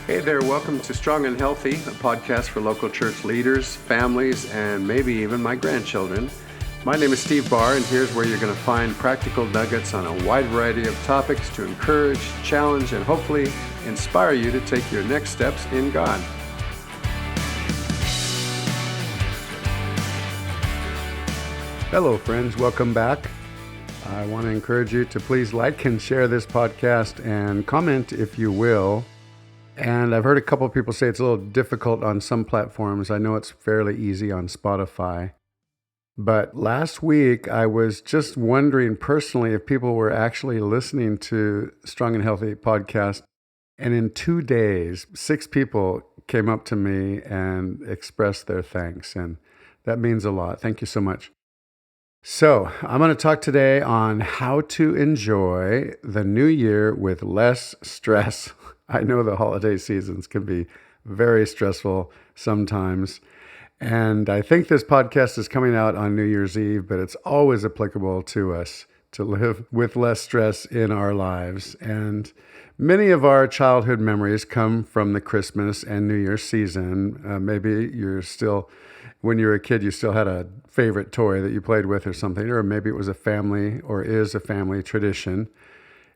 Hey there, welcome to Strong and Healthy, a podcast for local church leaders, families, and maybe even my grandchildren. My name is Steve Barr, and here's where you're going to find practical nuggets on a wide variety of topics to encourage, challenge, and hopefully inspire you to take your next steps in God. Hello, friends. Welcome back. I want to encourage you to please like and share this podcast and comment if you will. And I've heard a couple of people say it's a little difficult on some platforms. I know it's fairly easy on Spotify. But last week, I was just wondering personally if people were actually listening to Strong and Healthy podcast. And in 2 days, 6 people came up to me and expressed their thanks. And that means a lot. Thank you so much. So I'm going to talk today on how to enjoy the new year with less stress. I know the holiday seasons can be very stressful sometimes. And I think this podcast is coming out on New Year's Eve, but it's always applicable to us to live with less stress in our lives. And many of our childhood memories come from the Christmas and New Year's season. Maybe when you were a kid, you still had a favorite toy that you played with or something, or maybe it was a family or is a family tradition.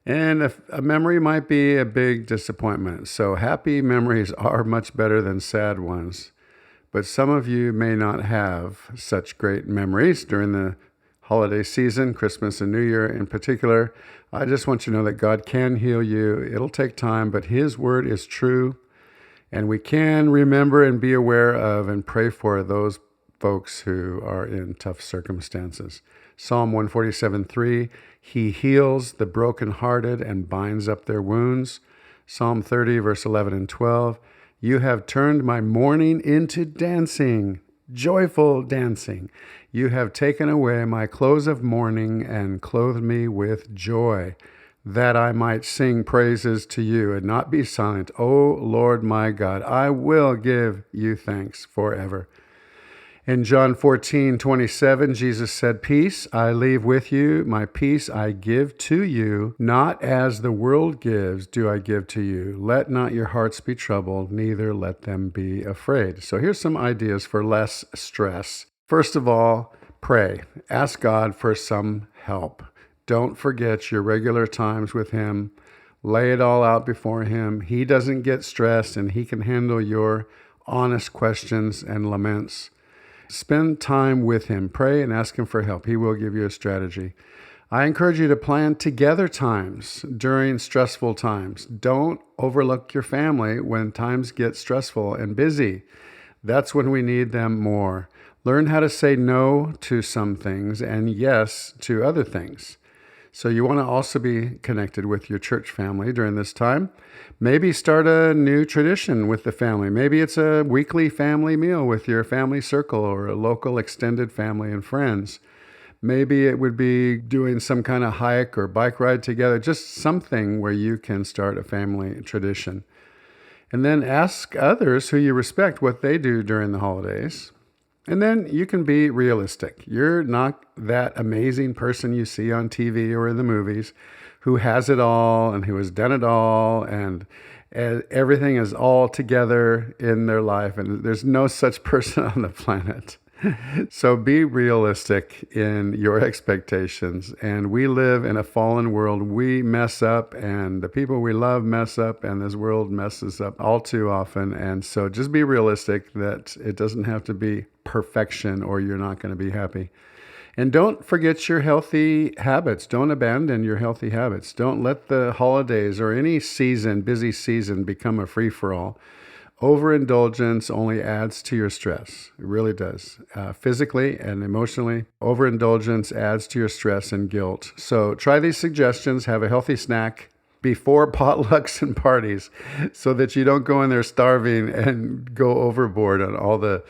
And a memory might be a big disappointment. So happy memories are much better than sad ones. But some of you may not have such great memories during the holiday season, Christmas and New Year in particular. I just want you to know that God can heal you. It'll take time, but His word is true. And we can remember and be aware of and pray for those folks who are in tough circumstances. Psalm 147:3, He heals the brokenhearted and binds up their wounds. Psalm 30, verse 11 and 12, You have turned my mourning into dancing, joyful dancing. You have taken away my clothes of mourning and clothed me with joy, that I might sing praises to you and not be silent. O Lord my God, I will give you thanks forever. In John 14:27, Jesus said, Peace I leave with you, my peace I give to you, not as the world gives do I give to you. Let not your hearts be troubled, neither let them be afraid. So here's some ideas for less stress. First of all, pray. Ask God for some help. Don't forget your regular times with Him. Lay it all out before Him. He doesn't get stressed, and He can handle your honest questions and laments. Spend time with Him. Pray and ask Him for help. He will give you a strategy. I encourage you to plan together times during stressful times. Don't overlook your family when times get stressful and busy. That's when we need them more. Learn how to say no to some things and yes to other things. So you want to also be connected with your church family during this time. Maybe start a new tradition with the family. Maybe it's a weekly family meal with your family circle or a local extended family and friends. Maybe it would be doing some kind of hike or bike ride together, just something where you can start a family tradition. And then ask others who you respect what they do during the holidays. And then you can be realistic. You're not that amazing person you see on TV or in the movies who has it all and who has done it all and everything is all together in their life. And there's no such person on the planet. So be realistic in your expectations. And we live in a fallen world. We mess up and the people we love mess up and this world messes up all too often. And so just be realistic that it doesn't have to be perfection or you're not going to be happy. And don't forget your healthy habits. Don't abandon your healthy habits. Don't let the holidays or any busy season become a free-for-all. Overindulgence only adds to your stress. It really does. Physically and emotionally, overindulgence adds to your stress and guilt. So try these suggestions. Have a healthy snack before potlucks and parties so that you don't go in there starving and go overboard on all the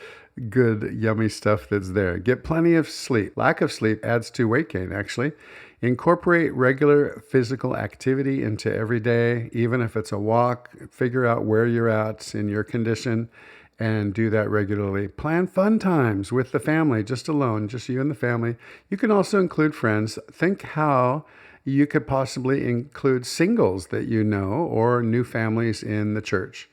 good, yummy stuff that's there. Get plenty of sleep. Lack of sleep adds to weight gain, actually. Incorporate regular physical activity into every day, even if it's a walk. Figure out where you're at in your condition and do that regularly. Plan fun times with the family, just alone, just you and the family. You can also include friends. Think how you could possibly include singles that you know or new families in the church.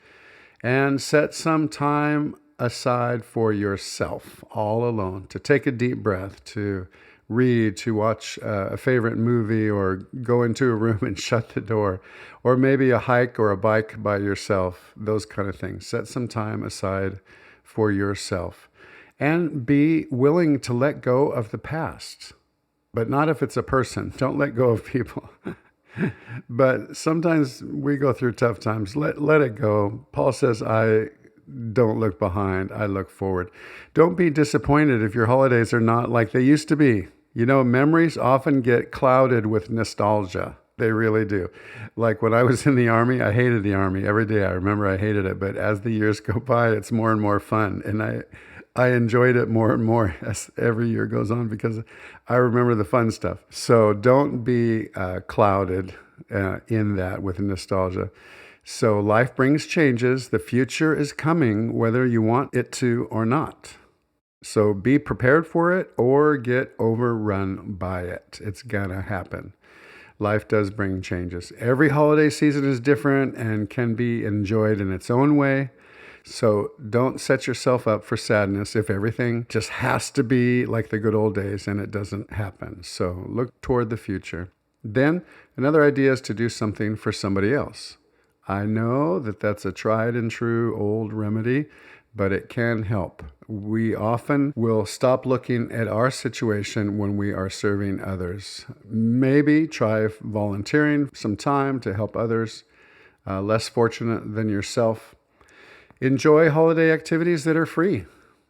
And set some time aside for yourself, all alone, to take a deep breath, to read, to watch a favorite movie, or go into a room and shut the door, or maybe a hike or a bike by yourself, those kind of things. Set some time aside for yourself and be willing to let go of the past, but not if it's a person. Don't let go of people. But sometimes we go through tough times. Let it go. Paul says, I don't look behind, I look forward. Don't be disappointed if your holidays are not like they used to be. You know, memories often get clouded with nostalgia. They really do. Like when I was in the Army, I hated the Army. Every day I remember I hated it. But as the years go by, it's more and more fun. And I enjoyed it more and more as every year goes on because I remember the fun stuff. So don't be clouded in that with nostalgia. So life brings changes. The future is coming whether you want it to or not. So be prepared for it or get overrun by it. It's gonna happen. Life does bring changes. Every holiday season is different and can be enjoyed in its own way. So don't set yourself up for sadness if everything just has to be like the good old days and it doesn't happen. So look toward the future. Then another idea is to do something for somebody else. I know that that's a tried and true old remedy, but it can help. We often will stop looking at our situation when we are serving others. Maybe try volunteering some time to help others less fortunate than yourself. Enjoy holiday activities that are free.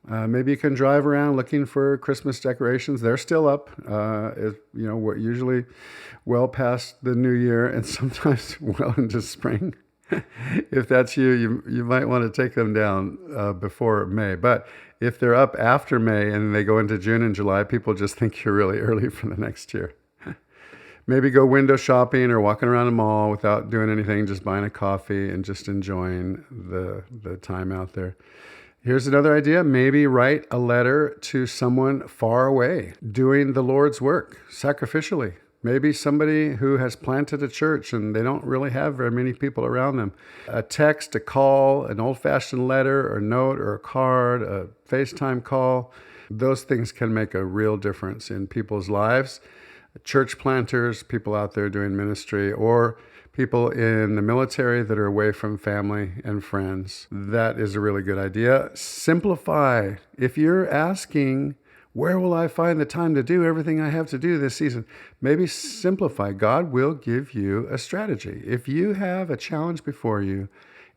Maybe you can drive around looking for Christmas decorations. They're still up, we're usually well past the new year and sometimes well into spring. If that's you might want to take them down before May. But if they're up after May and they go into June and July, people just think you're really early for the next year. Maybe go window shopping or walking around a mall without doing anything, just buying a coffee and just enjoying the time out there. Here's another idea. Maybe write a letter to someone far away doing the Lord's work sacrificially. Maybe somebody who has planted a church and they don't really have very many people around them. A text, a call, an old-fashioned letter or note or a card, a FaceTime call. Those things can make a real difference in people's lives. Church planters, people out there doing ministry, or people in the military that are away from family and friends. That is a really good idea. Simplify. If you're asking, where will I find the time to do everything I have to do this season? Maybe simplify. God will give you a strategy. If you have a challenge before you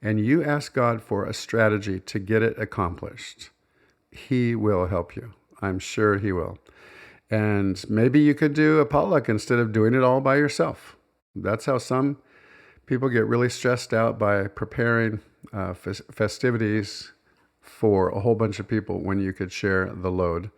and you ask God for a strategy to get it accomplished, He will help you. I'm sure He will. And maybe you could do a potluck instead of doing it all by yourself. That's how some people get really stressed out by preparing festivities for a whole bunch of people when you could share the load.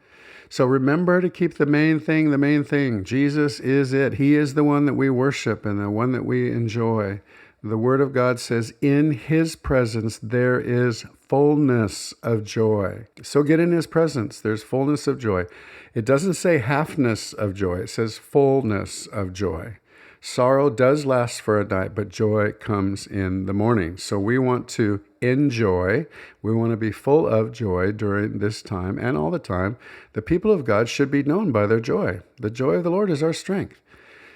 So remember to keep the main thing the main thing. Jesus is it. He is the one that we worship and the one that we enjoy. The Word of God says, in His presence there is fullness of joy. So get in His presence. There's fullness of joy. It doesn't say halfness of joy. It says fullness of joy. Sorrow does last for a night, but joy comes in the morning. So we want to enjoy. We want to be full of joy during this time and all the time. The people of God should be known by their joy. The joy of the Lord is our strength.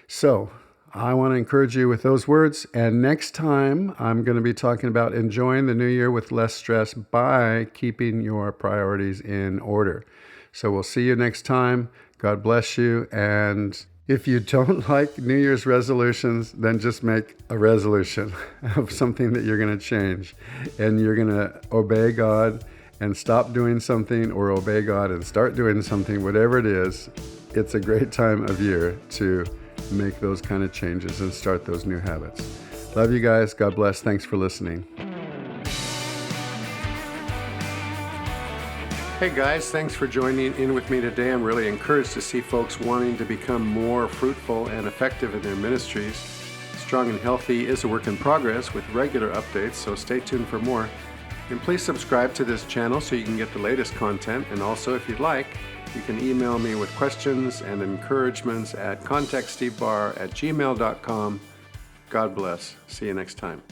So I want to encourage you with those words. And next time, I'm going to be talking about enjoying the new year with less stress by keeping your priorities in order. So we'll see you next time. God bless you. And if you don't like New Year's resolutions, then just make a resolution of something that you're going to change. And you're going to obey God and stop doing something, or obey God and start doing something, whatever it is. It's a great time of year to make those kind of changes and start those new habits. Love you guys. God bless. Thanks for listening. Hey guys, thanks for joining in with me today. I'm really encouraged to see folks wanting to become more fruitful and effective in their ministries. Strong and Healthy is a work in progress with regular updates, so stay tuned for more. And please subscribe to this channel so you can get the latest content. And also, if you'd like, you can email me with questions and encouragements at contactstevebarr@gmail.com. God bless. See you next time.